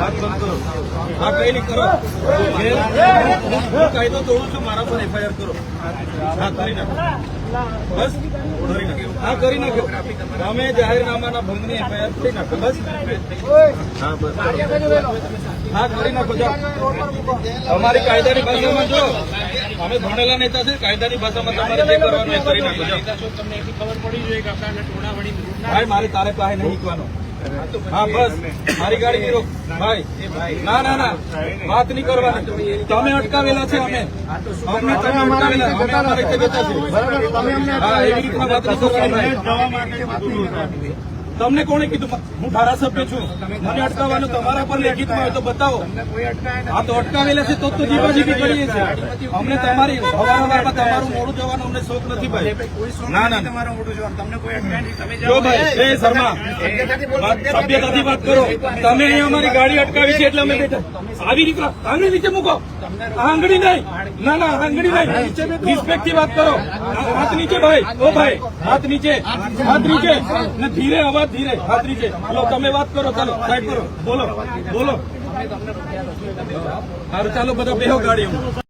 વાત બંધ કરો. હા કઈ નહીં કરો. હું કાયદો તોડું છું, મારા પર એફઆઈઆર કરો. હા કરી નાખો. બસ કરી નાખો. હા કરી નાખો. અમે જાહેરનામાના ભંગની એફઆઈઆર કરી નાખો. બસ હા બસ હા કરી નાખો. જાઓ અમારી કાયદાની ભાષામાં જો અમે ભણેલા નેતા છે, કાયદાની ભાષામાં તમારે જે કરવાનું એ કરી નાખો. તમને એટલી ખબર પડી જોઈએ કે આપણા ટોળાવડી ભાઈ મારી તારે પાસે નહીં શીખવાનો. હા બસ મારી ગાડી નહીં રોક ભાઈ. ના ના ના વાત નહીં કરવાની. તમે અટકાવેલા છે. અમે તમે અટકાવેલા. અમે અમારી રીતે બેઠા છીએ. હા એવી રીતના વાત નહીં કરવાની. તમને કોણે કીધું? હું ધારાસભ્ય છું. મને અટકાવવાનું તમારા પર લેખિતમાં હોય તો બતાવો. હા તો અટકાવેલા છે તો જીવાજીબી કરીએ છીએ. અમને તમારી અવારનવારમાં તમારું મોડું જવાનું અમને શોખ નથી ભાઈ. ના ના જો ભાઈ એ શર્મા સભ્યતાથી વાત કરો. તમે અહીંયા અમારી ગાડી અટકાવી છે એટલે અમે બેઠા. આવી રીતના આંગળી નીચે મૂકો. આંગળી નહીં. ના ના આંગળી નહીં. રિસ્પેક્ટથી વાત કરો. હાથ નીચે ભાઈ. ઓ ભાઈ હાથ નીચે. હાથ નીચે ને ધીરે અવાજ ધીરે. હાથ નીચે. બોલો તમે વાત કરો. ચાલો સાઈડ કરો. બોલો બોલો. સારું ચાલો બધા બેહો ગાડીમાં.